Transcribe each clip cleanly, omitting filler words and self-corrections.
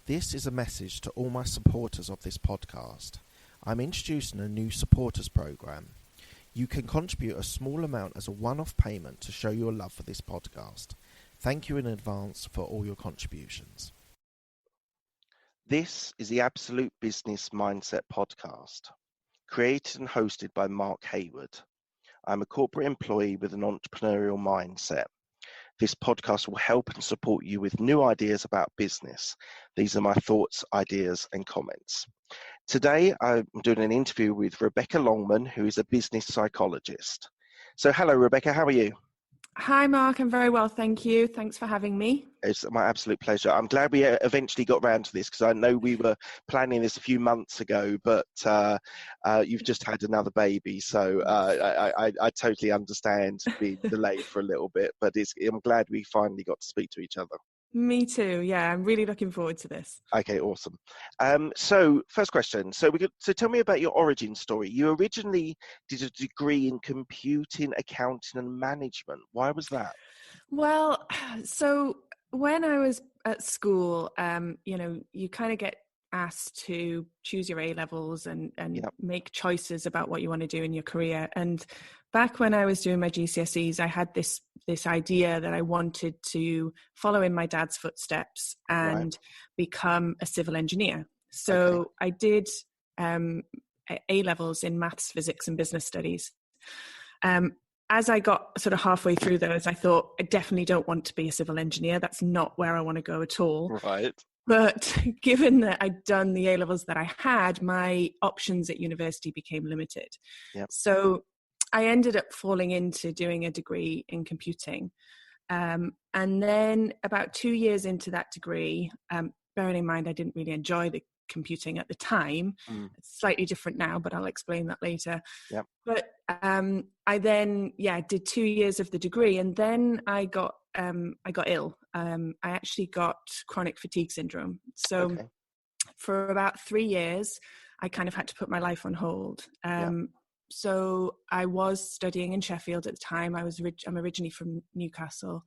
This is a message to all my supporters of this podcast. I'm introducing a new supporters program. You can contribute a small amount as a one-off payment to show your love for this podcast. Thank you in advance for all your contributions. This is the Absolute Business Mindset podcast, created and hosted by Mark Hayward. I'm a corporate employee with an entrepreneurial mindset. This podcast will help and support you with new ideas about business. These are my thoughts, ideas, and comments. Today, I'm doing an interview with Rebecca Longman, who is a business psychologist. So, hello, Rebecca. How are you? Hi, Mark. I'm very well, thank you. Thanks for having me. It's my absolute pleasure. I'm glad we eventually got round to this because I know we were planning this a few months ago, but you've just had another baby, so I totally understand being delayed for a little bit, but I'm glad we finally got to speak to each other. Me too. Yeah, I'm really looking forward to this. Okay, awesome. So first question. So tell me about your origin story. You originally did a degree in computing, accounting, and management. Why was that? Well, so when I was at school, you kind of get asked to choose your A-levels and make choices about what you want to do in your career. And back when I was doing my GCSEs, I had this idea that I wanted to follow in my dad's footsteps and become a civil engineer. So I did A-levels in maths, physics, and business studies. As I got sort of halfway through those, I thought, I definitely don't want to be a civil engineer. That's not where I want to go at all. Right. But given that I'd done the A-levels that I had, my options at university became limited. Yep. So I ended up falling into doing a degree in computing. And then about 2 years into that degree, bearing in mind I didn't really enjoy the computing at the time. It's slightly different now, but I'll explain that later. Yep. But I then did 2 years of the degree, and then I got ill. I actually got chronic fatigue syndrome. So for about 3 years, I kind of had to put my life on hold. So I was studying in Sheffield at the time. I'm originally from Newcastle.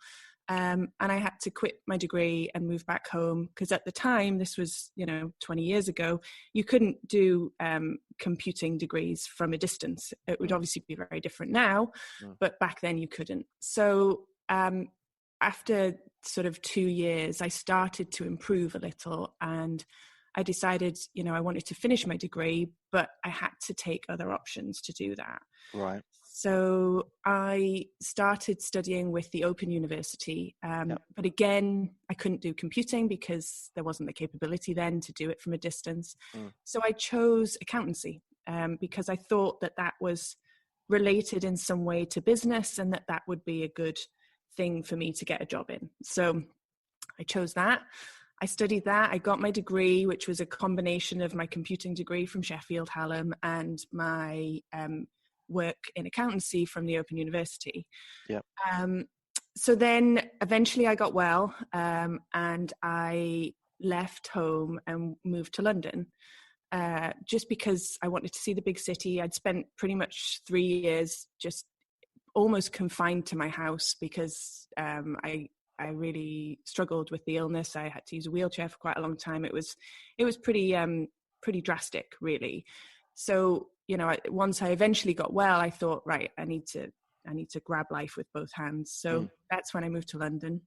And I had to quit my degree and move back home because at the time, this was 20 years ago, you couldn't do computing degrees from a distance. It would obviously be very different now, but back then you couldn't. So after sort of 2 years, I started to improve a little, and I decided I wanted to finish my degree, but I had to take other options to do that. Right. So I started studying with the Open University, but again, I couldn't do computing because there wasn't the capability then to do it from a distance. So I chose accountancy because I thought that was related in some way to business and that would be a good thing for me to get a job in. So I chose that. I studied that. I got my degree, which was a combination of my computing degree from Sheffield Hallam and my work in accountancy from the Open University. So then eventually I got well and I left home and moved to London just because I wanted to see the big city. I'd spent pretty much 3 years just almost confined to my house because I really struggled with the illness. I had to use a wheelchair for quite a long time. It was pretty drastic, really. So once I eventually got well, I thought, right, I need to grab life with both hands. So that's when I moved to London,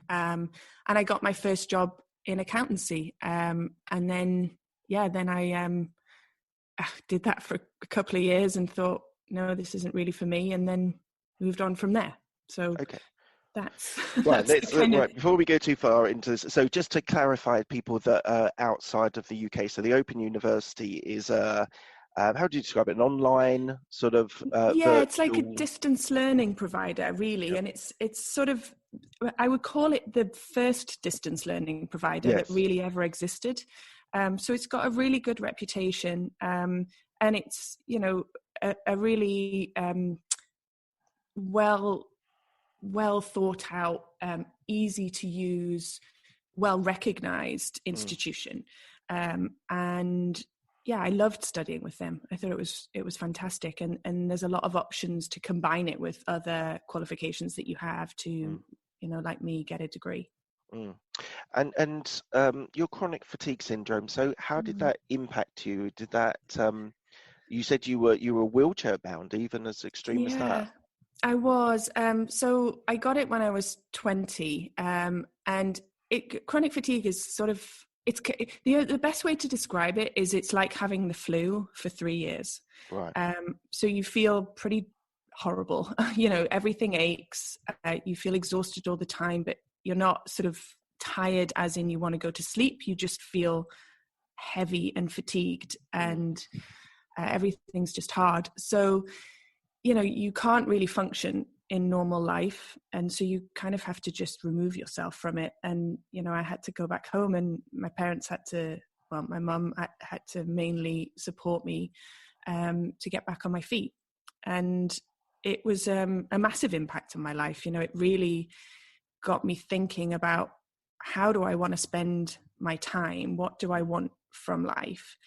and I got my first job in accountancy. And then I did that for a couple of years and thought, no, this isn't really for me, and then moved on from there. So that's right. Before we go too far into this, so just to clarify, people that are outside of the UK, so the Open University is how do you describe it? An online sort of it's like a distance learning provider, really, and it's sort of, I would call it the first distance learning provider that really ever existed. So it's got a really good reputation, and it's a really well thought out, easy to use, well recognized institution, and I loved studying with them. I thought it was fantastic, and there's a lot of options to combine it with other qualifications that you have to like me, get a degree. Mm. And your chronic fatigue syndrome. So how did that impact you? Did that you said you were wheelchair bound, even as extreme as that? Yeah, I was. So I got it when I was 20, and chronic fatigue is sort of the best way to describe it is it's like having the flu for 3 years. Right. So you feel pretty horrible. You know, everything aches. You feel exhausted all the time, but you're not sort of tired as in you want to go to sleep. You just feel heavy and fatigued, and everything's just hard. So, you know, you can't really function in normal life, and so you kind of have to just remove yourself from it. And you know, I had to go back home, and my parents had to, well, my mum had to mainly support me to get back on my feet. And it was a massive impact on my life. You know, it really got me thinking about, how do I want to spend my time? What do I want from life?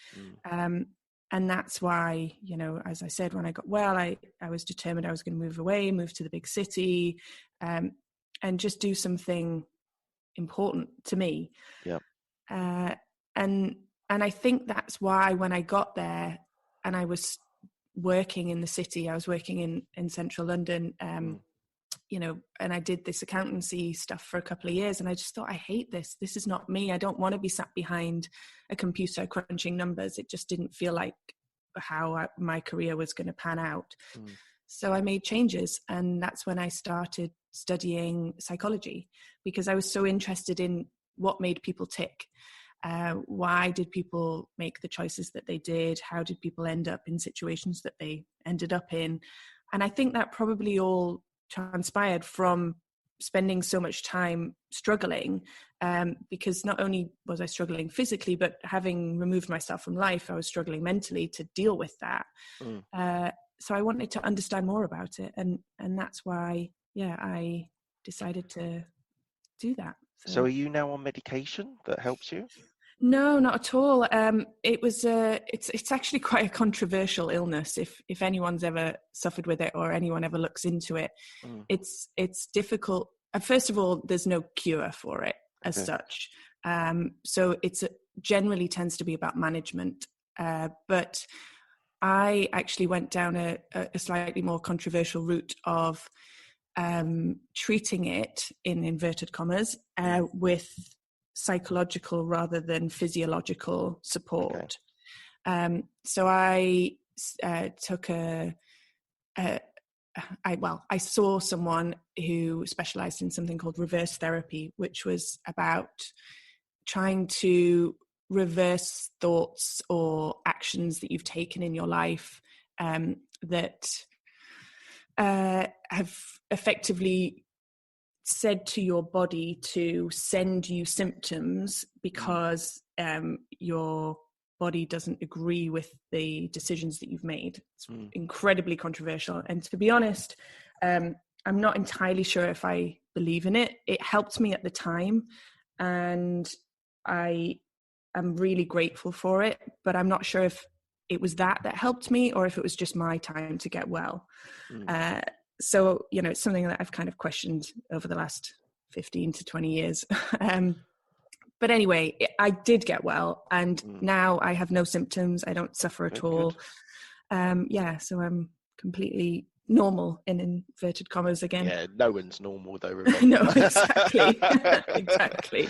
And that's why, you know, as I said, when I got well, I was determined I was going to move to the big city, and just do something important to me. Yeah. And I think that's why when I got there and I was working in the city, I was working in central London, you know, and I did this accountancy stuff for a couple of years, and I just thought, I hate this. This is not me. I don't want to be sat behind a computer crunching numbers. It just didn't feel like how my career was going to pan out. So I made changes, and that's when I started studying psychology, because I was so interested in what made people tick. Why did people make the choices that they did? How did people end up in situations that they ended up in? And I think that probably all transpired from spending so much time struggling, because not only was I struggling physically, but having removed myself from life, I was struggling mentally to deal with that. So I wanted to understand more about it, and that's why, I decided to do that. So are you now on medication that helps you? No, not at all. It was it's actually quite a controversial illness. If anyone's ever suffered with it, or anyone ever looks into it, it's difficult. First of all, there's no cure for it as such. So it's generally tends to be about management. But I actually went down a slightly more controversial route of treating it, in inverted commas, with psychological rather than physiological support. So I took I saw someone who specialized in something called reverse therapy, which was about trying to reverse thoughts or actions that you've taken in your life that have effectively said to your body to send you symptoms because your body doesn't agree with the decisions that you've made. It's incredibly controversial. And to be honest, I'm not entirely sure if I believe in it. It helped me at the time, and I am really grateful for it, but I'm not sure if it was that helped me, or if it was just my time to get well. So, you know, it's something that I've kind of questioned over the last 15 to 20 years. But anyway, I did get well, and now I have no symptoms. I don't suffer at all. So I'm completely normal, in inverted commas again. Yeah, no one's normal though, Rebecca. No, exactly. Exactly.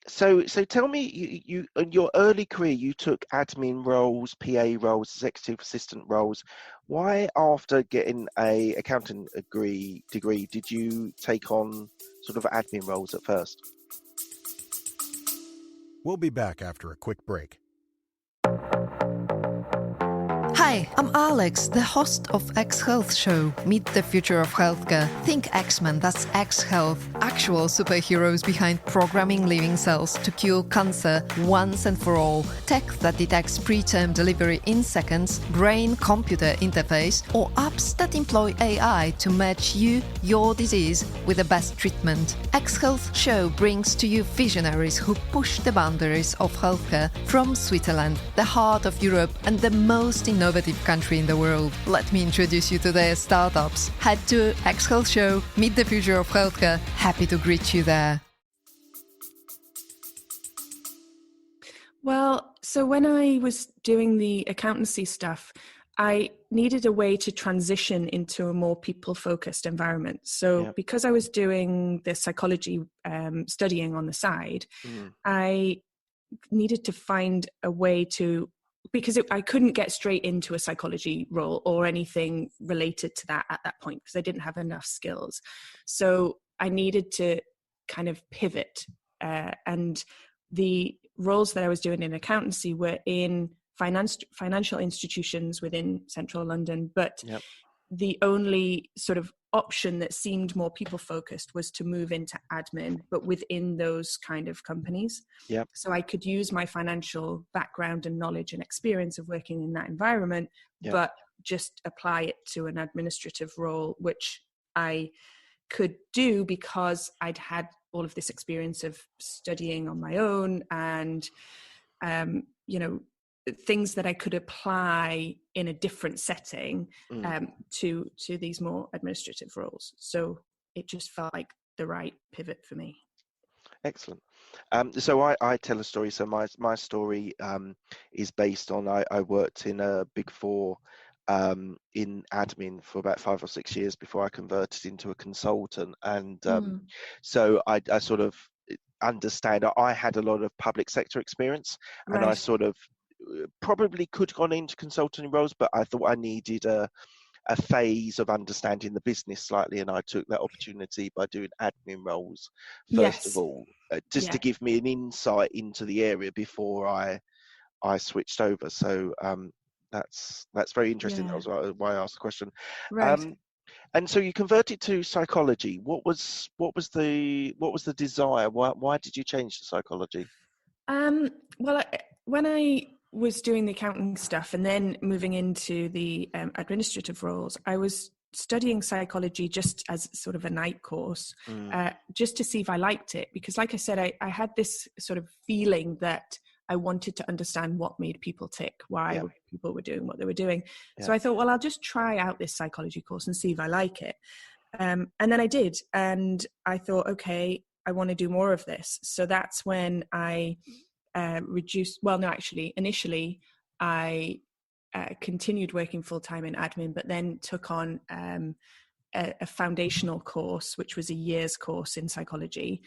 So tell me, you in your early career, you took admin roles, PA roles, executive assistant roles. Why, after getting a accounting degree, did you take on sort of admin roles at first? We'll be back after a quick break. Hi, I'm Alex, the host of X Health Show. Meet the future of healthcare. Think X-Men, that's X Health. Actual superheroes behind programming living cells to cure cancer once and for all. Tech that detects preterm delivery in seconds, brain-computer interface, or apps that employ AI to match you, your disease, with the best treatment. X Health Show brings to you visionaries who push the boundaries of healthcare from Switzerland, the heart of Europe, and the most innovative innovative country in the world. Let me introduce you to their startups. Head to X Health Show, meet the future of healthcare. Happy to greet you there. Well, so when I was doing the accountancy stuff, I needed a way to transition into a more people-focused environment. So because I was doing the psychology studying on the side, I needed to find a way to, because I couldn't get straight into a psychology role or anything related to that at that point because I didn't have enough skills. So I needed to kind of pivot, and the roles that I was doing in accountancy were in financial institutions within central London, but the only sort of option that seemed more people focused was to move into admin, but within those kind of companies. So I could use my financial background and knowledge and experience of working in that environment, but just apply it to an administrative role, which I could do because I'd had all of this experience of studying on my own and, things that I could apply in a different setting to these more administrative roles. So it just felt like the right pivot for me. Excellent. So I tell a story. So my story is based on I worked in a Big Four in admin for about 5 or 6 years before I converted into a consultant. And so I sort of understand. I had a lot of public sector experience, and I sort of probably could have gone into consulting roles, but I thought I needed a phase of understanding the business slightly, and I took that opportunity by doing admin roles first of all, just to give me an insight into the area before I switched over. So that's very interesting. That was why I asked the question. And so you converted to psychology. What was the desire? Why did you change to psychology? Well, when I was doing the accounting stuff and then moving into the administrative roles, I was studying psychology just as sort of a night course, just to see if I liked it. Because like I said, I had this sort of feeling that I wanted to understand what made people tick, why people were doing what they were doing. So I thought, well, I'll just try out this psychology course and see if I like it. And then I did. And I thought, okay, I want to do more of this. So that's when I initially I continued working full-time in admin, but then took on a foundational course, which was a year's course in psychology.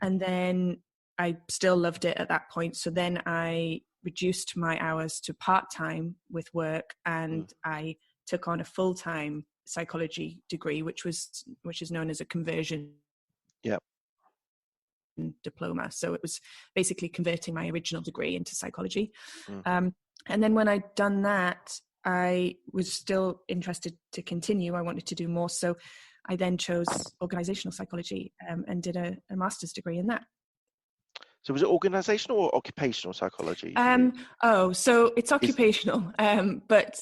And then I still loved it at that point. So then I reduced my hours to part-time with work, and I took on a full-time psychology degree, which is known as a conversion diploma. So it was basically converting my original degree into psychology. And then when I'd done that, I was still interested to continue. I wanted to do more. So I then chose organizational psychology and did a master's degree in that. So was it organizational or occupational psychology? So it's occupational, but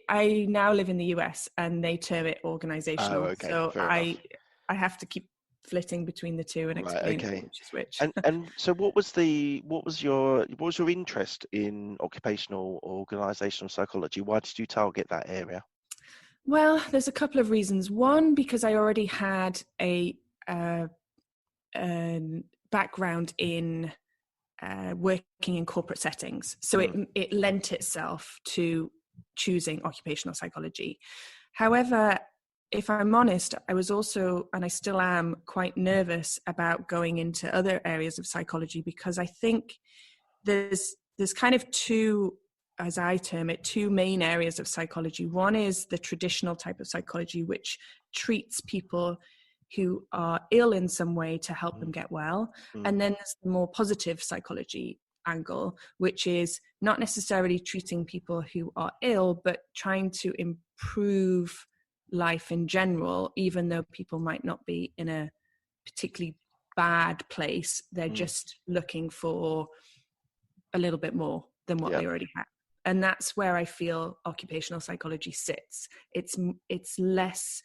I now live in the US and they term it organizational. So I have to keep flitting between the two and explain which is which. And so what was your interest in occupational or organizational psychology? Why did you target that area? Well, there's a couple of reasons. One, because I already had a background in working in corporate settings, so it lent itself to choosing occupational psychology. However, if I'm honest, I was also, and I still am, quite nervous about going into other areas of psychology, because I think there's kind of two, as I term it, two main areas of psychology. One is the traditional type of psychology, which treats people who are ill in some way to help them get well. And then there's the more positive psychology angle, which is not necessarily treating people who are ill, but trying to improve life in general, even though people might not be in a particularly bad place. They're just looking for a little bit more than what they already have. And that's where I feel occupational psychology sits. It's less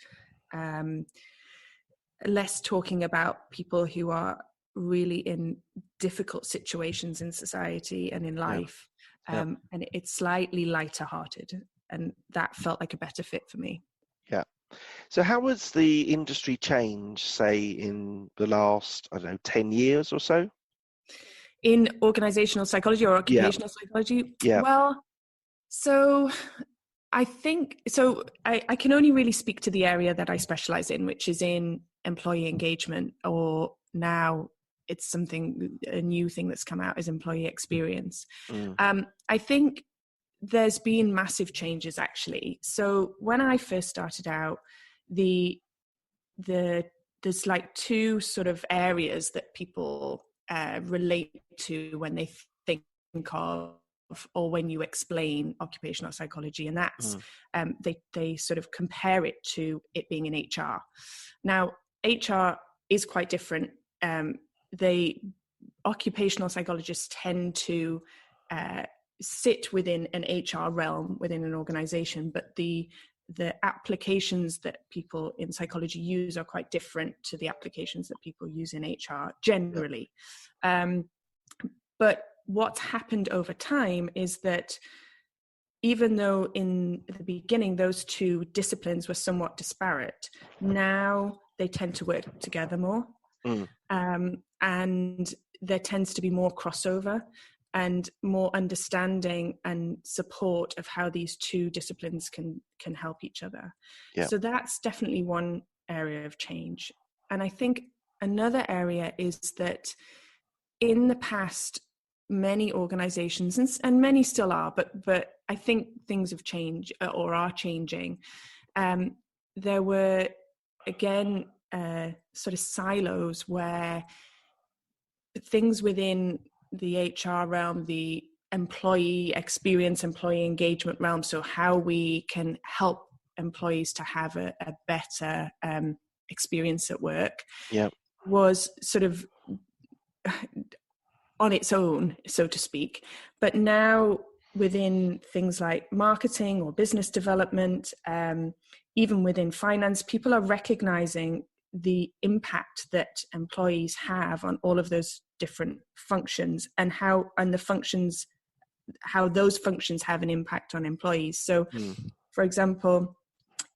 talking about people who are really in difficult situations in society and in life. And it's slightly lighter hearted. and that felt like a better fit for me. Yeah. So how has the industry changed, say, in the last, 10 years or so? In organizational psychology or occupational psychology? Yeah. Well, so I think, so I can only really speak to the area that I specialize in, which is in employee engagement, or now it's a new thing that's come out is employee experience. I think there's been massive changes actually. So when I first started out, there's like two sort of areas that people relate to when they think of, or when you explain occupational psychology, and that's they sort of compare it to it being in HR. Now, HR is quite different. Occupational psychologists tend to sit within an HR realm within an organization, but the applications that people in psychology use are quite different to the applications that people use in HR generally. But what's happened over time is that even though in the beginning those two disciplines were somewhat disparate, now they tend to work together more. And there tends to be more crossover and more understanding and support of how these two disciplines can help each other. So that's definitely one area of change. And I think another area is that in the past, many organizations, and many still are, but I think things have changed or are changing. There were, again, sort of silos where things within the HR realm, the employee experience, employee engagement realm, so how we can help employees to have a better experience at work, was sort of on its own, so to speak. But now within things like marketing or business development, even within finance, people are recognizing the impact that employees have on all of those different functions, and how those functions have an impact on employees. So for example,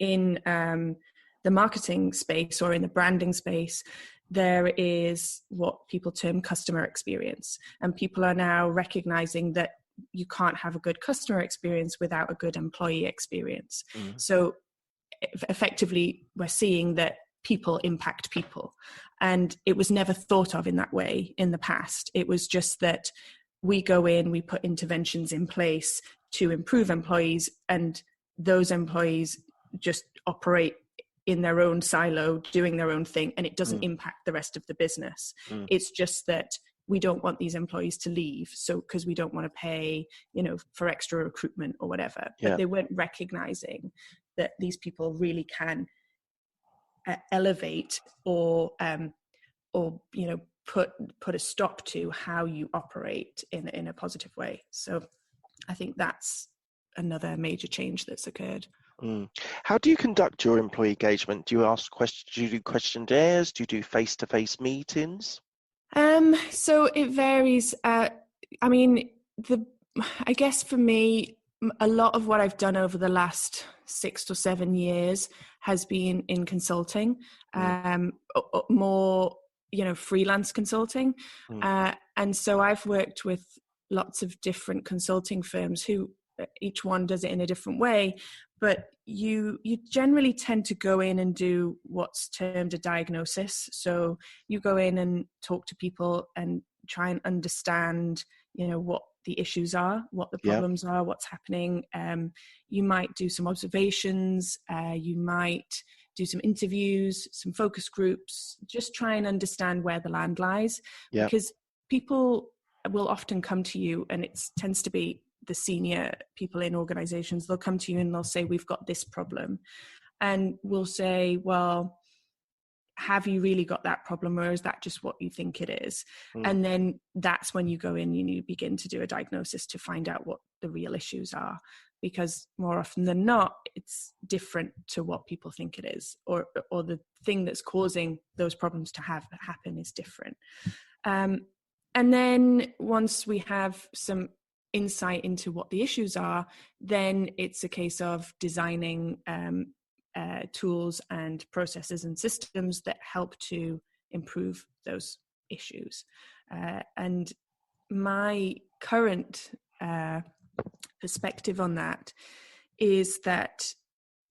in the marketing space or in the branding space, there is what people term customer experience, and people are now recognizing that you can't have a good customer experience without a good employee experience. So effectively, we're seeing that people impact people, and it was never thought of in that way in the past. It was just that we go in, we put interventions in place to improve employees, and those employees just operate in their own silo, doing their own thing, and it doesn't impact the rest of the business. It's just that we don't want these employees to leave, so because we don't want to pay, for extra recruitment or whatever. But they weren't recognizing that these people really can elevate or put a stop to how you operate in a positive way. So I think that's another major change that's occurred. How do you conduct your employee engagement? Do you ask questions? Do you do questionnaires? Do you do face-to-face meetings? So it varies. I guess for me, a lot of what I've done over the last 6 to 7 years has been in consulting, more, freelance consulting. And so I've worked with lots of different consulting firms who each one does it in a different way, but you generally tend to go in and do what's termed a diagnosis. So you go in and talk to people and try and understand, what the issues are, what the problems are, what's happening. You might do some observations, you might do some interviews, some focus groups, just try and understand where the land lies. Because people will often come to you, and it tends to be the senior people in organizations. They'll come to you and they'll say, we've got this problem. And we'll say, well, have you really got that problem, or is that just what you think it is? And then that's when you go in and you begin to do a diagnosis to find out what the real issues are, because more often than not, it's different to what people think it is, or the thing that's causing those problems to happen is different. And then once we have some insight into what the issues are, then it's a case of designing tools and processes and systems that help to improve those issues. And my current perspective on that is that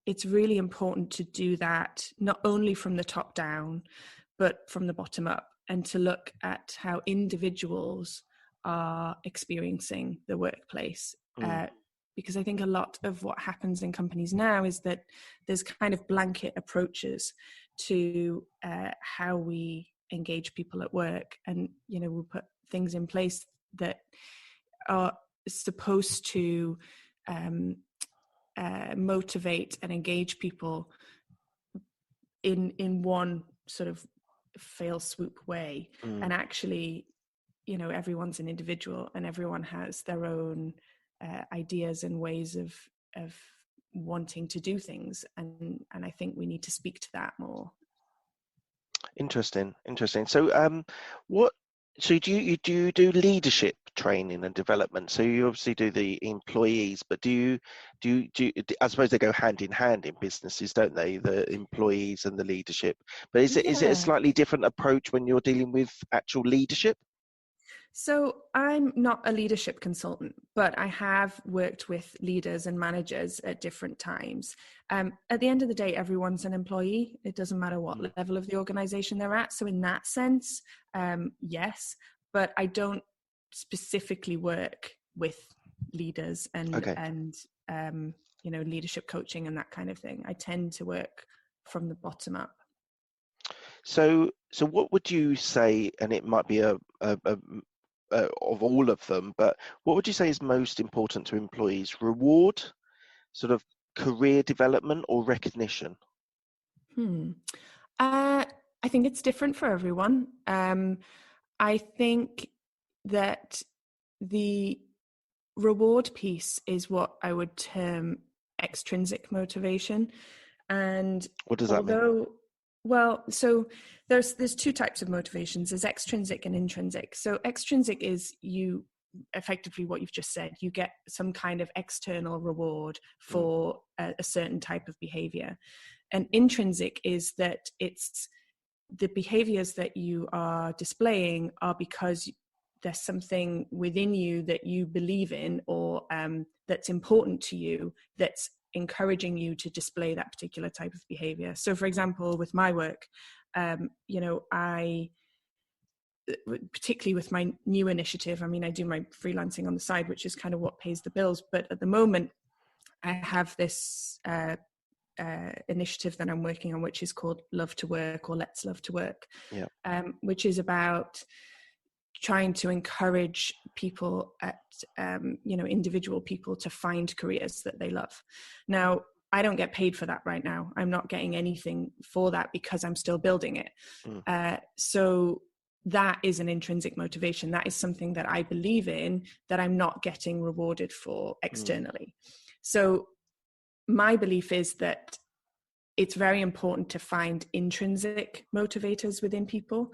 it's really important to do that not only from the top down, but from the bottom up, and to look at how individuals are experiencing the workplace. Because I think a lot of what happens in companies now is that there's kind of blanket approaches to how we engage people at work. And, you know, we'll put things in place that are supposed to motivate and engage people in one sort of fail swoop way. And actually, you know, everyone's an individual and everyone has their own ideas and ways of wanting to do things, and I think we need to speak to that more. Interesting. So so do you do leadership training and development? So you obviously do the employees, but do you I suppose they go hand in hand in businesses, don't they, the employees and the leadership? But is it a slightly different approach when you're dealing with actual leadership? So I'm not a leadership consultant, but I have worked with leaders and managers at different times. At the end of the day, everyone's an employee. It doesn't matter what level of the organization they're at. So in that sense, yes, but I don't specifically work with leaders and you know, leadership coaching and that kind of thing. I tend to work from the bottom up. So what would you say, and it might be of all of them, but what would you say is most important to employees? Reward, sort of career development, or recognition? I think it's different for everyone. I think that the reward piece is what I would term extrinsic motivation. And what does that mean? Well, so there's two types of motivations. There's extrinsic and intrinsic. So extrinsic is you effectively what you've just said. You get some kind of external reward for a certain type of behavior. And intrinsic is that it's the behaviors that you are displaying are because there's something within you that you believe in, or that's important to you, that's encouraging you to display that particular type of behavior. So for example, with my work, you know, I particularly with my new initiative, I mean, I do my freelancing on the side, which is kind of what pays the bills, but at the moment I have this initiative that I'm working on, which is called Love to Work, or Let's Love to Work, which is about trying to encourage people you know, individual people to find careers that they love. Now, I don't get paid for that right now. I'm not getting anything for that because I'm still building it. So that is an intrinsic motivation. That is something that I believe in, that I'm not getting rewarded for externally. So my belief is that it's very important to find intrinsic motivators within people.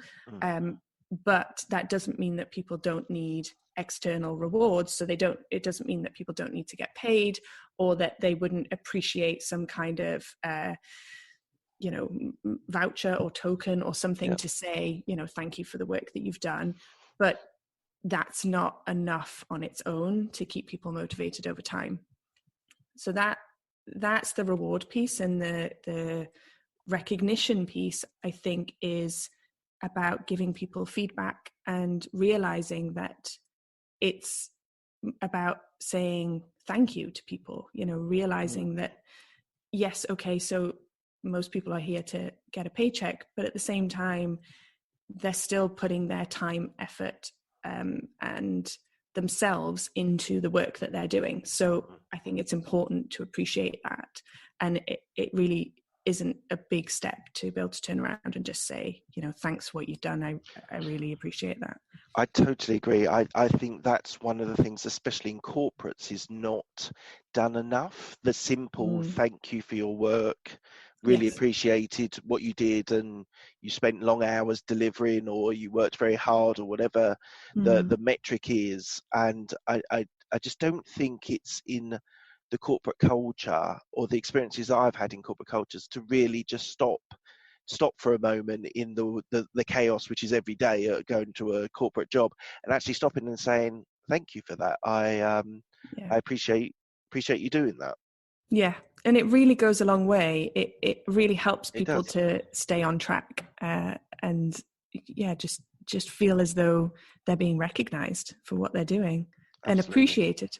But that doesn't mean that people don't need external rewards. So it doesn't mean that people don't need to get paid, or that they wouldn't appreciate some kind of, you know, voucher or token or something to say, you know, thank you for the work that you've done. But that's not enough on its own to keep people motivated over time. So that's the reward piece. And the recognition piece, I think, is about giving people feedback and realizing that it's about saying thank you to people, you know, realizing that, yes, okay, so most people are here to get a paycheck, but at the same time, they're still putting their time, effort, and themselves into the work that they're doing. So I think it's important to appreciate that. And it really isn't a big step to be able to turn around and just say, you know, thanks for what you've done. I really appreciate that. I totally agree. I think that's one of the things, especially in corporates, is not done enough. The simple thank you for your work, really appreciated what you did, and you spent long hours delivering, or you worked very hard, or whatever the metric is. And I just don't think it's in the corporate culture or the experiences I've had in corporate cultures to really just stop for a moment in the chaos which is every day going to a corporate job, and actually stopping and saying thank you for that. I appreciate you doing that. Yeah, and it really goes a long way. It really helps people does. to stay on track, and just feel as though they're being recognized for what they're doing. Absolutely. And appreciated.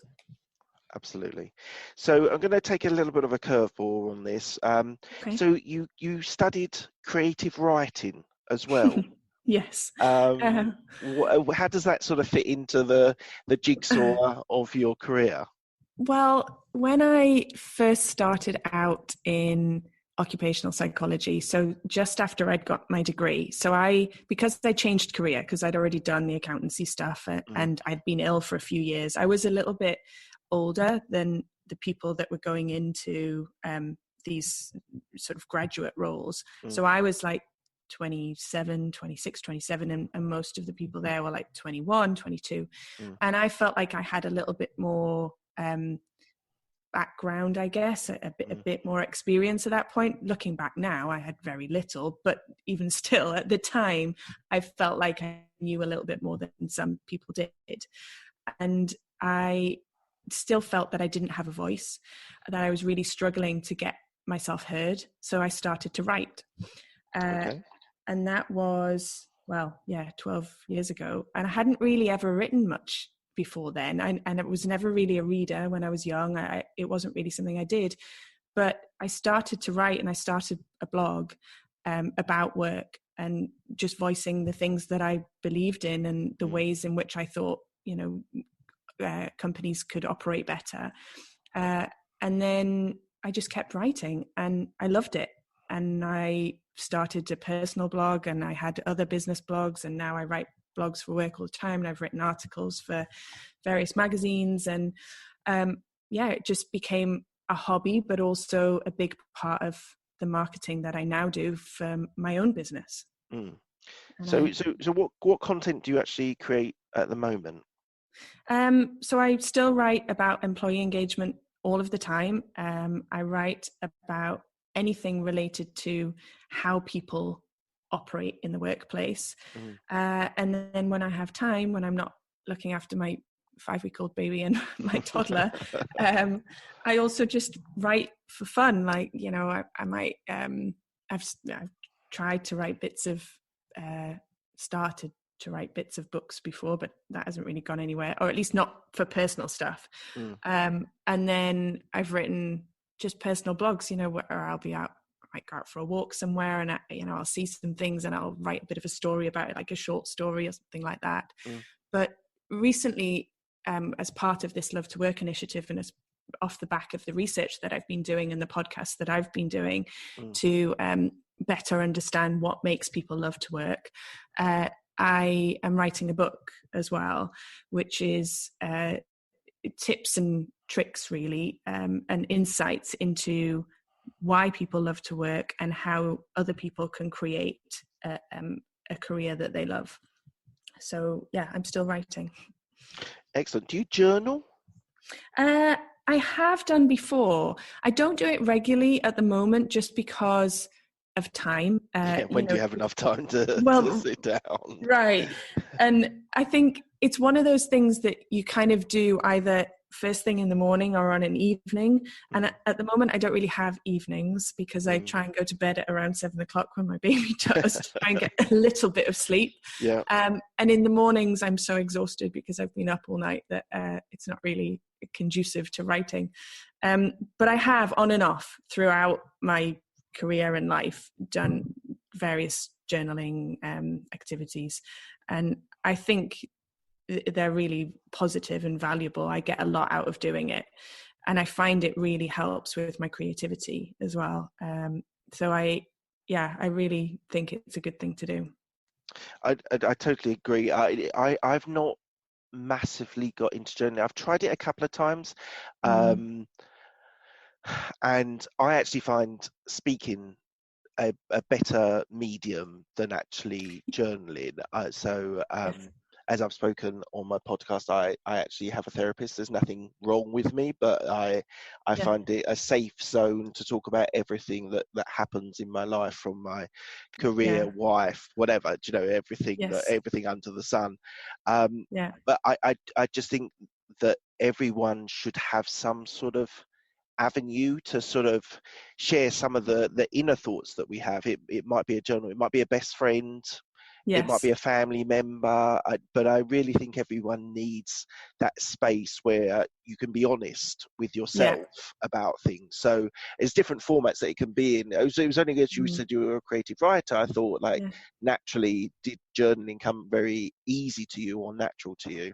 Absolutely. So I'm going to take a little bit of a curveball on this. Okay. So you studied creative writing as well. Yes. How does that sort of fit into the jigsaw of your career? Well, when I first started out in occupational psychology, so just after I'd got my degree, because I changed career, because I'd already done the accountancy stuff and I'd been ill for a few years, I was a little bit older than the people that were going into these sort of graduate roles. So I was like 27, 26, 27, and most of the people there were like 21, 22. And I felt like I had a little bit more background, I guess, a bit more experience at that point. Looking back now, I had very little, but even still, at the time, I felt like I knew a little bit more than some people did. And I still felt that I didn't have a voice, that I was really struggling to get myself heard. So I started to write. And that was, 12 years ago. And I hadn't really ever written much before then. And I was never really a reader when I was young. It wasn't really something I did. But I started to write, and I started a blog about work and just voicing the things that I believed in and the ways in which I thought, companies could operate better. And then I just kept writing, and I loved it. And I started a personal blog, and I had other business blogs, and now I write blogs for work all the time, and I've written articles for various magazines, and it just became a hobby, but also a big part of the marketing that I now do for my own business. So what content do you actually create at the moment? So I still write about employee engagement all of the time. I write about anything related to how people operate in the workplace. And then when I have time, when I'm not looking after my 5-week-old baby and my toddler, I also just write for fun. Like, I might, I've tried to write started to write bits of books before, but that hasn't really gone anywhere, or at least not for personal stuff. And then I've written just personal blogs, where I'll be out, I might go out for a walk somewhere, and I'll see some things, and I'll write a bit of a story about it, like a short story or something like that. But recently, as part of this Love to Work initiative, and as off the back of the research that I've been doing and the podcasts that I've been doing to better understand what makes people love to work, I am writing a book as well, which is tips and tricks, really, and insights into why people love to work and how other people can create a career that they love. So, I'm still writing. Excellent. Do you journal? I have done before. I don't do it regularly at the moment, just because of time. When do you have enough time to sit down? Right. And I think it's one of those things that you kind of do either first thing in the morning or on an evening. And at the moment, I don't really have evenings, because I try and go to bed at around 7 o'clock when my baby does, to try and get a little bit of sleep. And in the mornings, I'm so exhausted because I've been up all night that it's not really conducive to writing. But I have, on and off, throughout my career and life, done various journaling activities, and I think they're really positive and valuable. I get a lot out of doing it, and I find it really helps with my creativity as well. So I really think it's a good thing to do. I totally agree. I've not massively got into journaling. I've tried it a couple of times, and I actually find speaking a better medium than actually journaling. as I've spoken on my podcast, I actually have a therapist. There's nothing wrong with me, but I find it a safe zone to talk about everything that happens in my life, from my career, wife, whatever, everything under the sun. But I just think that everyone should have some sort of avenue to sort of share some of the inner thoughts that we have. It might be a journal, it might be a best friend, it might be a family member, but I really think everyone needs that space where you can be honest with yourself about things. So there's different formats that it can be in. It was only because you said you were a creative writer, I thought naturally, did journaling come very easy to you or natural to you?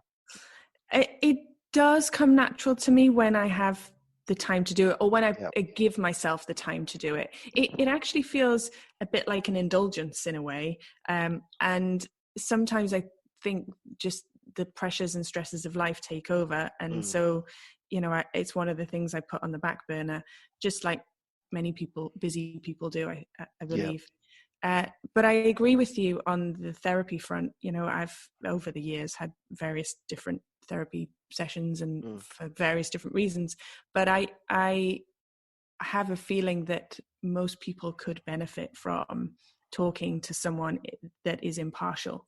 It does come natural to me when I have the time to do it, or when I give myself the time to do it. It actually feels a bit like an indulgence in a way. And sometimes I think just the pressures and stresses of life take over. And so, it's one of the things I put on the back burner, just like many busy people do, I believe. But I agree with you on the therapy front. I've over the years had various different therapy sessions and for various different reasons, but I have a feeling that most people could benefit from talking to someone that is impartial,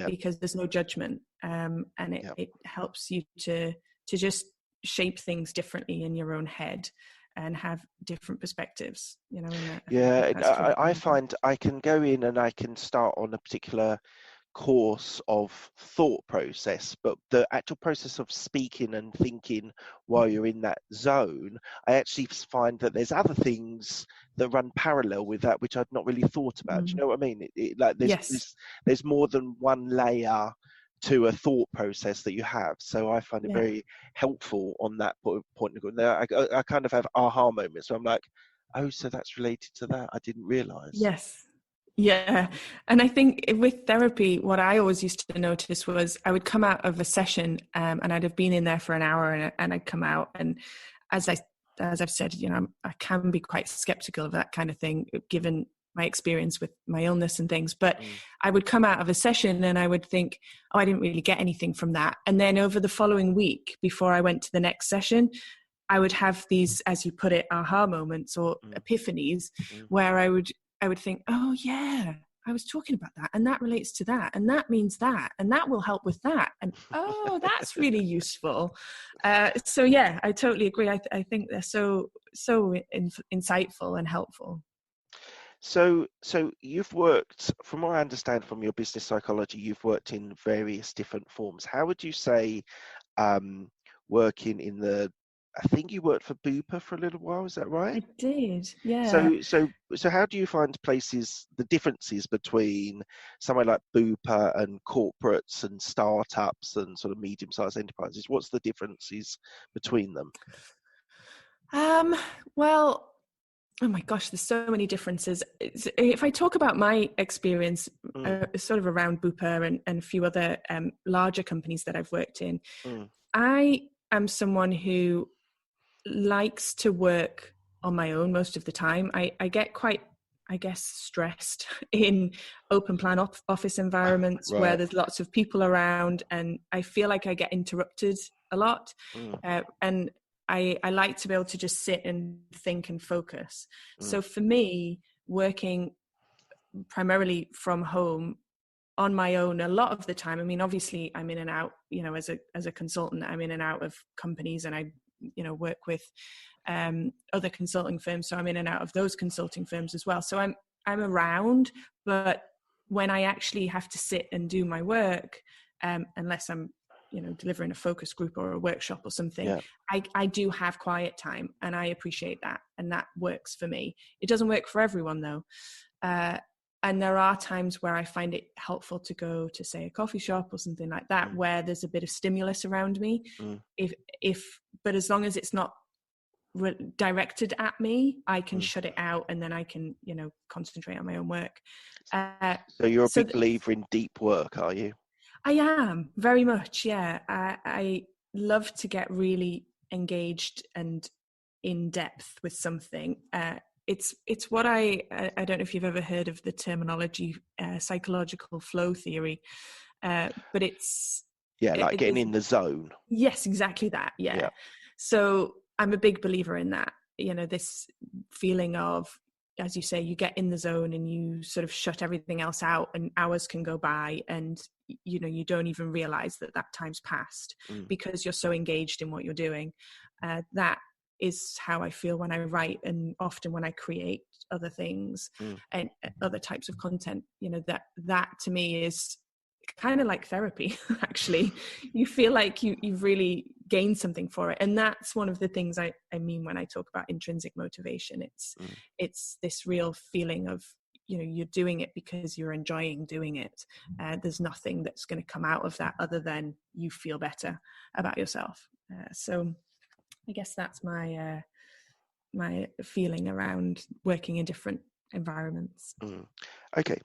because there's no judgment, and it helps you to just shape things differently in your own head and have different perspectives, I find I can go in and I can start on a particular course of thought process, but the actual process of speaking and thinking while you're in that zone, I actually find that there's other things that run parallel with that which I'd not really thought about. Do you know what I mean? There's more than one layer to a thought process that you have, so I find it very helpful on that point of view. I kind of have aha moments where I'm like, oh, so that's related to that, I didn't realize. And I think with therapy, what I always used to notice was I would come out of a session, and I'd have been in there for an hour, and I'd come out, and as I've said, I can be quite skeptical of that kind of thing, given my experience with my illness and things. But I would come out of a session and I would think, oh, I didn't really get anything from that. And then over the following week, before I went to the next session, I would have these, as you put it, aha moments or epiphanies, where I would think, oh yeah, I was talking about that, and that relates to that, and that means that, and that will help with that, and oh, that's really useful. So yeah, I totally agree. I think they're so insightful and helpful. So you've worked, from what I understand from your business psychology, you've worked in various different forms. How would you say working in I think you worked for Bupa for a little while, is that right? I did, yeah. So how do you find the differences between somewhere like Bupa and corporates and startups and sort of medium-sized enterprises? What's the differences between them? Well, oh my gosh, there's so many differences. If I talk about my experience sort of around Bupa and a few other larger companies that I've worked in, I am someone who likes to work on my own most of the time. I get quite, I guess, stressed in open plan office environments where there's lots of people around, and I feel like I get interrupted a lot. And I like to be able to just sit and think and focus. So for me, working primarily from home on my own a lot of the time, I mean, obviously I'm in and out, as a consultant, I'm in and out of companies, and I work with other consulting firms, so I'm in and out of those consulting firms as well. So I'm around, but when I actually have to sit and do my work, unless I'm delivering a focus group or a workshop or something, I do have quiet time, and I appreciate that, and that works for me. It doesn't work for everyone though, and there are times where I find it helpful to go to, say, a coffee shop or something like that, where there's a bit of stimulus around me. But as long as it's not directed at me, I can shut it out, and then I can, concentrate on my own work. So you're a big believer in deep work, are you? I am, very much, yeah. I love to get really engaged and in depth with something. It's what I don't know if you've ever heard of the terminology psychological flow theory. but it's like getting in the zone. Yes, exactly that. Yeah. So I'm a big believer in that. This feeling of, as you say, you get in the zone and you sort of shut everything else out, and hours can go by, and you don't even realize that time's passed because you're so engaged in what you're doing. That is how I feel when I write, and often when I create other things and other types of content. That to me is kind of like therapy. Actually, you feel like you've really gained something for it, and that's one of the things I mean when I talk about intrinsic motivation. It's this real feeling of you're doing it because you're enjoying doing it. There's nothing that's going to come out of that other than you feel better about yourself. So I guess that's my my feeling around working in different environments. Okay,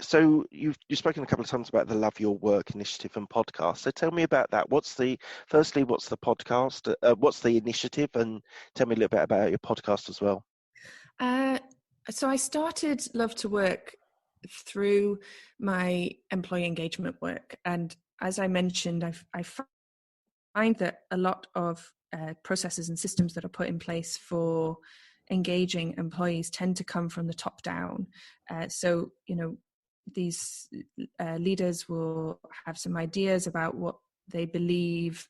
so you've spoken a couple of times about the Love Your Work initiative and podcast. So tell me about that. What's the podcast? What's the initiative? And tell me a little bit about your podcast as well. So I started Love to Work through my employee engagement work. And as I mentioned, I find that a lot of processes and systems that are put in place for engaging employees tend to come from the top down. So, these leaders will have some ideas about what they believe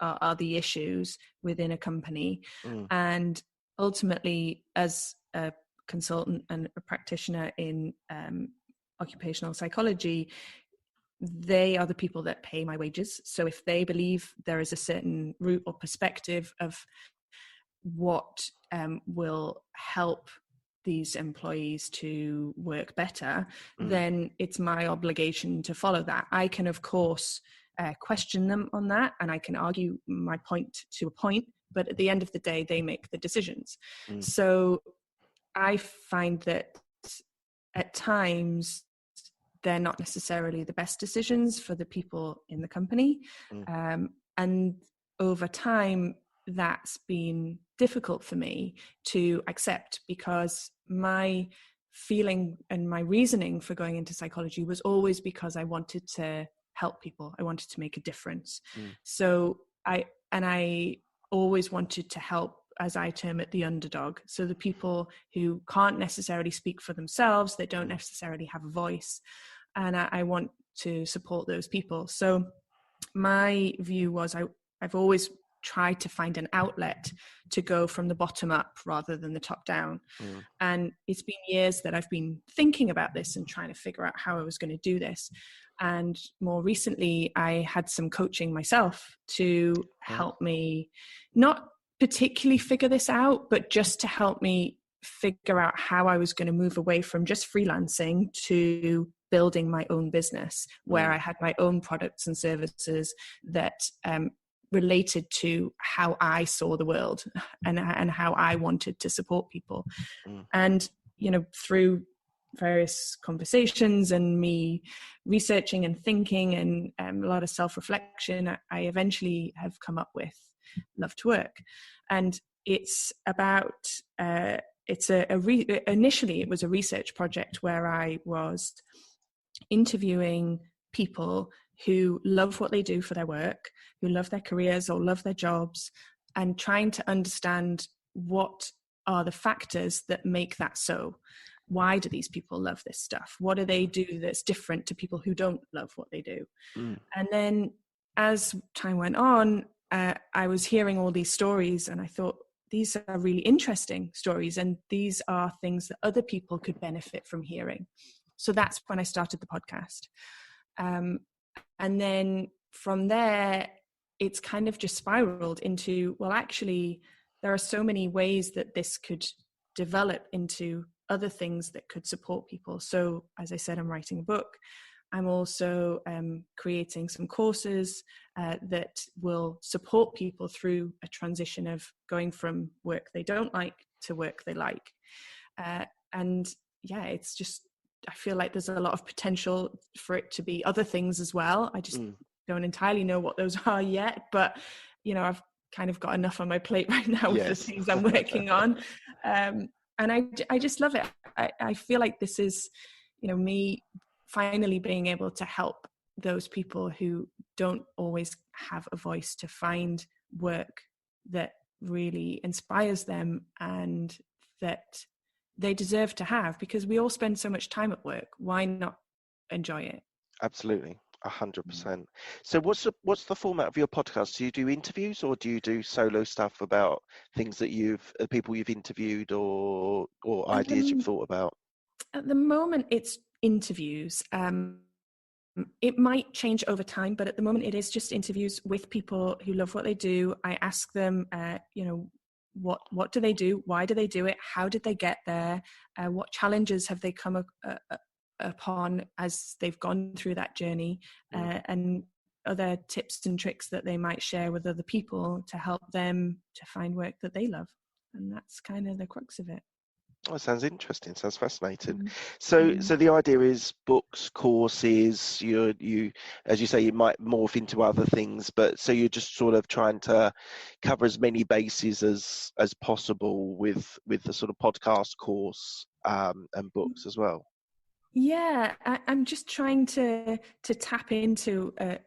are the issues within a company. And ultimately, as a consultant and a practitioner in occupational psychology, they are the people that pay my wages. So if they believe there is a certain route or perspective of what will help these employees to work better, then it's my obligation to follow that. I can, of course, question them on that, and I can argue my point to a point, but at the end of the day, they make the decisions. So I find that at times they're not necessarily the best decisions for the people in the company. And over time, that's been difficult for me to accept, because my feeling and my reasoning for going into psychology was always because I wanted to help people. I wanted to make a difference. So I always wanted to help, as I term it, the underdog. So the people who can't necessarily speak for themselves, they don't necessarily have a voice. And I want to support those people. So my view was I've always tried to find an outlet to go from the bottom up rather than the top down. And it's been years that I've been thinking about this and trying to figure out how I was going to do this. And more recently, I had some coaching myself to help me not particularly figure this out, but just to help me figure out how I was going to move away from just freelancing to building my own business, where I had my own products and services that related to how I saw the world and how I wanted to support people. And, through various conversations and me researching and thinking and a lot of self-reflection, I eventually have come up with Love to Work. And it's about, initially it was a research project where I was interviewing people who love what they do for their work, who love their careers or love their jobs, and trying to understand what are the factors that make that so. Why do these people love this stuff? What do they do that's different to people who don't love what they do? And then as time went on, I was hearing all these stories, and I thought, these are really interesting stories, and these are things that other people could benefit from hearing. So that's when I started the podcast. And then from there, it's kind of just spiraled into, well, actually, there are so many ways that this could develop into other things that could support people. So as I said, I'm writing a book. I'm also creating some courses that will support people through a transition of going from work they don't like to work they like. And yeah, it's just, I feel like there's a lot of potential for it to be other things as well. I just don't entirely know what those are yet, but I've kind of got enough on my plate right now with the things I'm working on. And I just love it. I feel like this is, me finally being able to help those people who don't always have a voice to find work that really inspires them and that they deserve to have, because we all spend so much time at work. Why not enjoy it? Absolutely. 100%. So what's the format of your podcast? Do you do interviews, or do you do solo stuff about things that people you've interviewed, or ideas you've thought about? At the moment, it's interviews. It might change over time, but at the moment it is just interviews with people who love what they do. I ask them, what do they do? Why do they do it? How did they get there? What challenges have they come upon as they've gone through that journey? And other tips and tricks that they might share with other people to help them to find work that they love. And that's kind of the crux of it. Oh, it sounds interesting. Sounds fascinating. So the idea is books, courses. You, as you say, you might morph into other things, but so you're just sort of trying to cover as many bases as possible with the sort of podcast course and books as well. Yeah, I'm just trying to tap into a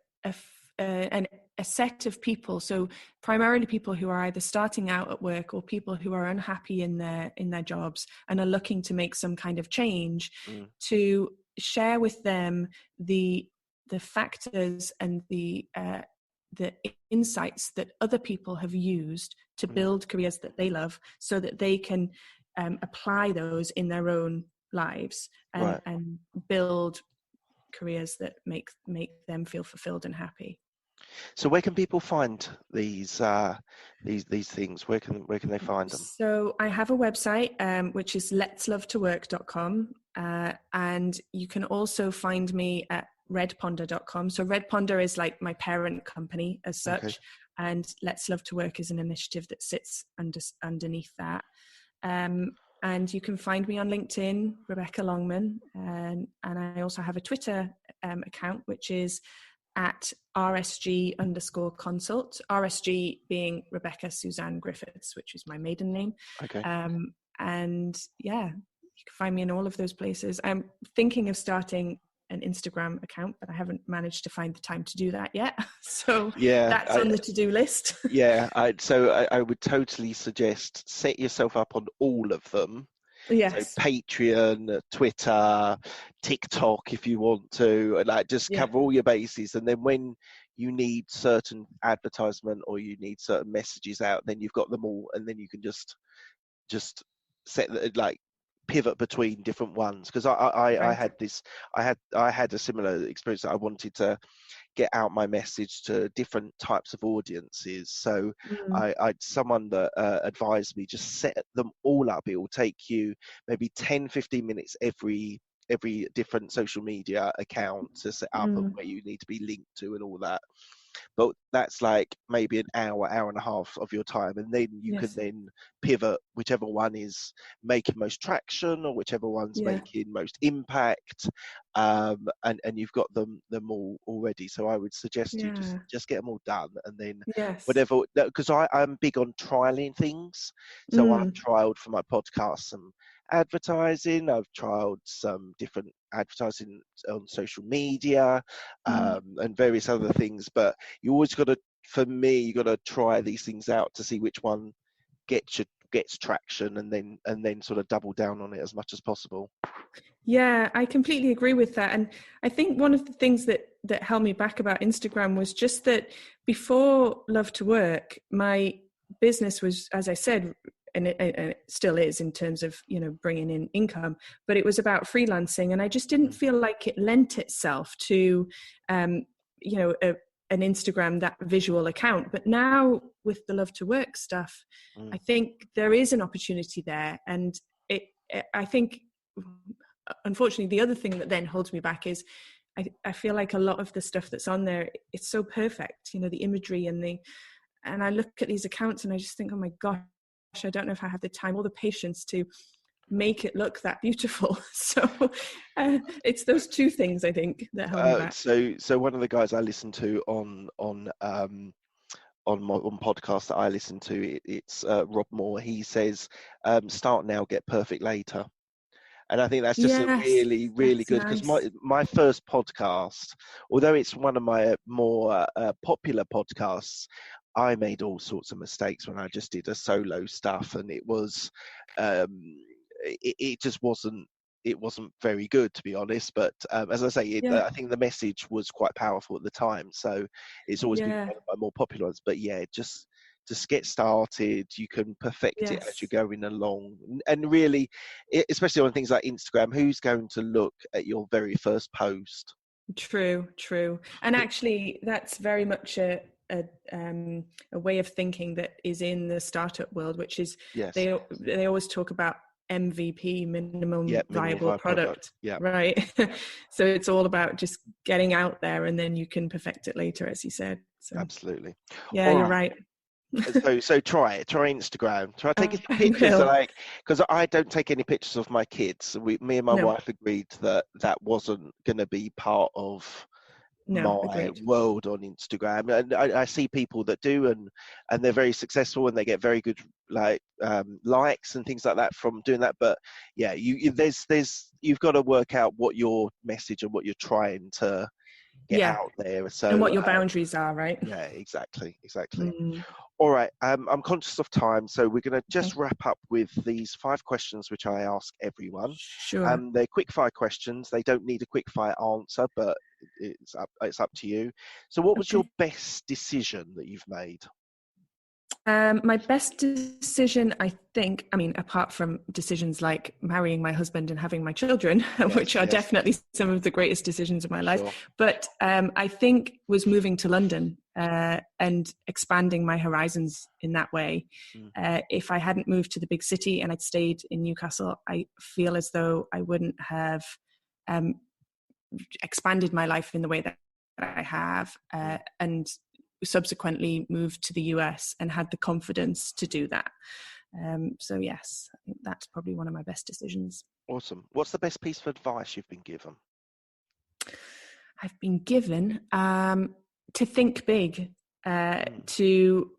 set of people. So primarily people who are either starting out at work or people who are unhappy in their jobs and are looking to make some kind of change, to share with them the factors and the insights that other people have used to build careers that they love, so that they can apply those in their own lives and build careers that make them feel fulfilled and happy. So where can people find these things? Where can they find them? So I have a website which is letslovetowork.com, and you can also find me at redponder.com. So Red Ponder is like my parent company as such, and Let's Love to Work is an initiative that sits underneath that. And you can find me on LinkedIn, Rebecca Longman, and I also have a Twitter account, which is at RSG_consult, RSG being Rebecca Suzanne Griffiths, which is my maiden name. And yeah, you can find me in all of those places. I'm thinking of starting an Instagram account, but I haven't managed to find the time to do that yet. So that's on the to-do list. I would totally suggest set yourself up on all of them. Yes. So Patreon, Twitter, TikTok, if you want to, and like just cover all your bases. And then when you need certain advertisement or you need certain messages out, then you've got them all, and then you can just set like pivot between different ones. Because I had a similar experience that I wanted to get out my message to different types of audiences. So I someone that advised me, just set them all up. It will take you maybe 10-15 minutes every different social media account to set up and where you need to be linked to and all that. But that's like maybe an hour and a half of your time, and then you can then pivot whichever one is making most traction or whichever one's making most impact, and you've got them all already. So I would suggest you just get them all done, and then whatever, because I'm big on trialing things. So I've trialed for my podcast some advertising, I've trialed some different advertising on social media, and various other things, but you always got to try these things out to see which one gets traction, and then sort of double down on it as much as possible. Yeah, I completely agree with that. And I think one of the things that held me back about Instagram was just that before Love to Work, my business was, as I said, and it still is in terms of, bringing in income, but it was about freelancing. And I just didn't feel like it lent itself to, an Instagram, that visual account. But now with the Love to Work stuff, I think there is an opportunity there. And I think, unfortunately, the other thing that then holds me back is I feel like a lot of the stuff that's on there, it's so perfect, the imagery and I look at these accounts and I just think, oh my gosh, I don't know if I have the time or the patience to make it look that beautiful. So it's those two things, I think, that hold me back. So one of the guys I listen to on podcasts that I listen to, it's Rob Moore. He says, "Start now, get perfect later." And I think that's just a really, really good, because nice. my first podcast, although it's one of my more popular podcasts, I made all sorts of mistakes when I just did a solo stuff, and it was, it just wasn't. It wasn't very good, to be honest. But as I say, I think the message was quite powerful at the time, so it's always been one of my more popular ones. But yeah, just get started. You can perfect it as you're going along, and really, especially on things like Instagram, who's going to look at your very first post? True. And actually, that's very much a way of thinking that is in the startup world, which is they always talk about MVP, minimum viable product. Right. So it's all about just getting out there, and then you can perfect it later, as you said. So, absolutely. Yeah, you're right. So try Instagram. Try taking pictures, because I don't take any pictures of my kids. Me and my wife agreed that wasn't going to be part of my world on Instagram. And I see people that do, and they're very successful, and they get very good likes and things like that from doing that. But yeah, you've got to work out what your message and what you're trying to get out there. So, and what your boundaries are, right? Yeah, exactly. All right, I'm conscious of time, so we're going to just wrap up with these 5 questions which I ask everyone. Sure. They're quick fire questions. They don't need a quick fire answer, but it's up to you. So what was your best decision that you've made? My best decision, I think, apart from decisions like marrying my husband and having my children, which are definitely some of the greatest decisions of my life, but I think was moving to London and expanding my horizons in that way. If I hadn't moved to the big city and I'd stayed in Newcastle, I feel as though I wouldn't have expanded my life in the way that I have, and subsequently moved to the US and had the confidence to do that. So yes, I think that's probably one of my best decisions. Awesome. What's the best piece of advice you've been given? I've been given to think big, to,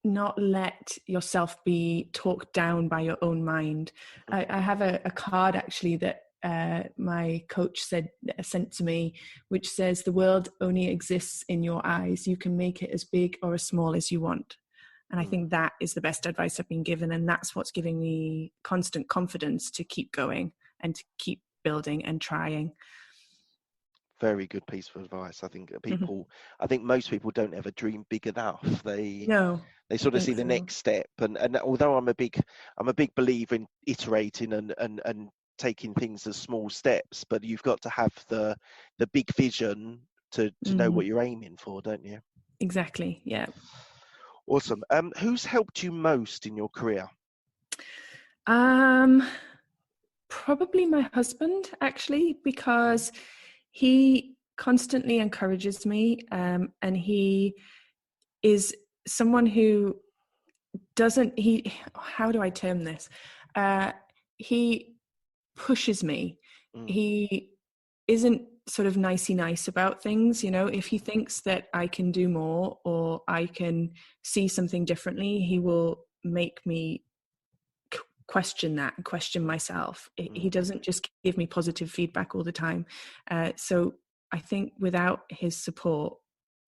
not let yourself be talked down by your own mind. I have a card actually that my coach sent to me, which says, the world only exists in your eyes. You can make it as big or as small as you want. And I think that is the best advice I've been given. And that's what's giving me constant confidence to keep going and to keep building and trying. Very good piece of advice. I think most people don't ever dream big enough. They sort of see the next step. And although I'm a big believer in iterating and taking things as small steps, but you've got to have the big vision to know what you're aiming for, don't you? Exactly. Yeah. Awesome. Who's helped you most in your career? Probably my husband, actually, because he constantly encourages me, and he is someone who how do I term this? He pushes me. He isn't sort of nicey nice about things. If he thinks that I can do more or I can see something differently, he will make me question that and question myself. He doesn't just give me positive feedback all the time. So I think without his support,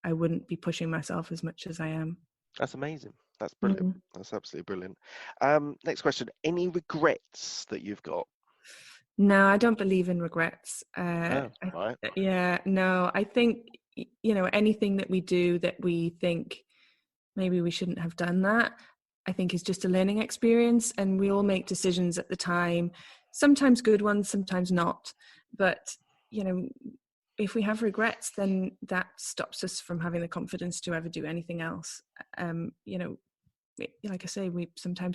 I wouldn't be pushing myself as much as I am. That's amazing. That's brilliant. That's absolutely brilliant. Next question. Any regrets that you've got? No, I don't believe in regrets. Right. I think, anything that we do that we think maybe we shouldn't have done that, I think is just a learning experience. And we all make decisions at the time, sometimes good ones, sometimes not. But, if we have regrets, then that stops us from having the confidence to ever do anything else. Like I say, we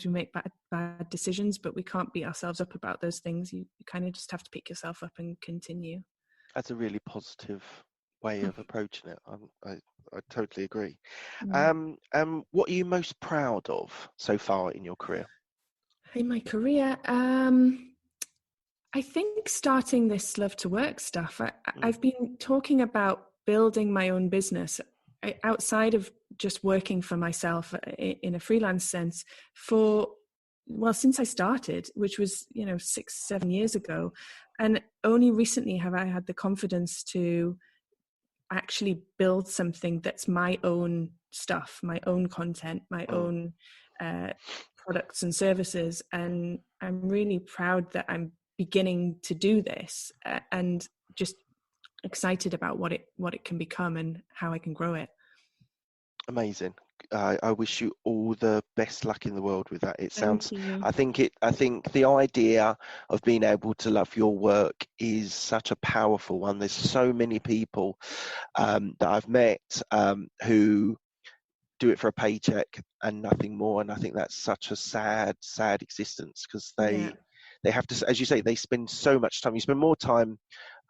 make bad decisions, but we can't beat ourselves up about those things. You kind of just have to pick yourself up and continue. That's a really positive way of approaching it. I totally agree. What are you most proud of so far in your career? In my career, I think starting this Love to Work stuff. I've been talking about building my own business outside of just working for myself in a freelance sense for since I started, which was 6-7 years ago, and only recently have I had the confidence to actually build something that's my own stuff, my own content, my own products and services. And I'm really proud that I'm beginning to do this, and just excited about what it can become and how I can grow it. Amazing. I wish you all the best luck in the world with that. It sounds, Thank you. I think the idea of being able to love your work is such a powerful one. There's so many people that I've met who do it for a paycheck and nothing more. And I think that's such a sad existence, because they have to, as you say, they spend so much time. You spend more time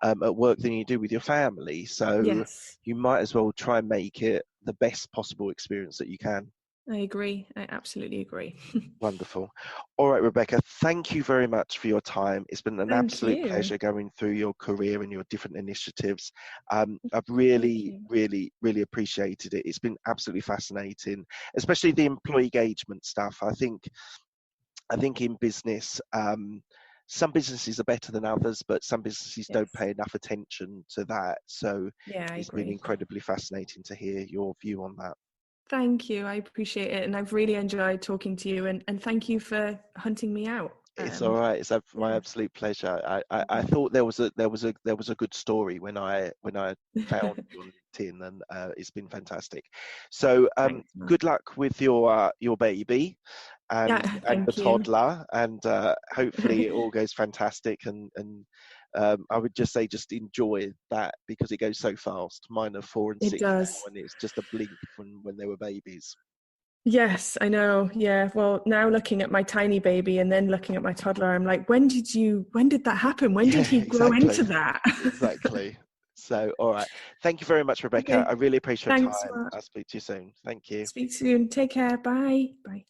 at work than you do with your family. So you might as well try and make it the best possible experience that you can. I agree. I absolutely agree. Wonderful. All right, Rebecca, thank you very much for your time. It's been an absolute pleasure going through your career and your different initiatives. I've really appreciated it. It's been absolutely fascinating, especially the employee engagement stuff. I think in business, some businesses are better than others, but some businesses don't pay enough attention to that. So it's been incredibly fascinating to hear your view on that. Thank you. I appreciate it. And I've really enjoyed talking to you, and thank you for hunting me out. It's all right. It's my absolute pleasure. I thought there was a good story when I found you on LinkedIn, and it's been fantastic. So good luck with your baby and the toddler, and hopefully it all goes fantastic. And I would just say, just enjoy that, because it goes so fast. Mine are 4 and 6 now, and it's just a blink from when they were babies. Yes, I know. Yeah. Well, now looking at my tiny baby and then looking at my toddler, I'm like, when did that happen? When did he grow into that? Exactly. So, all right. Thank you very much, Rebecca. Okay. I really appreciate your Thanks, time. Mark. I'll speak to you soon. Thank you. Speak soon. Take care. Bye. Bye.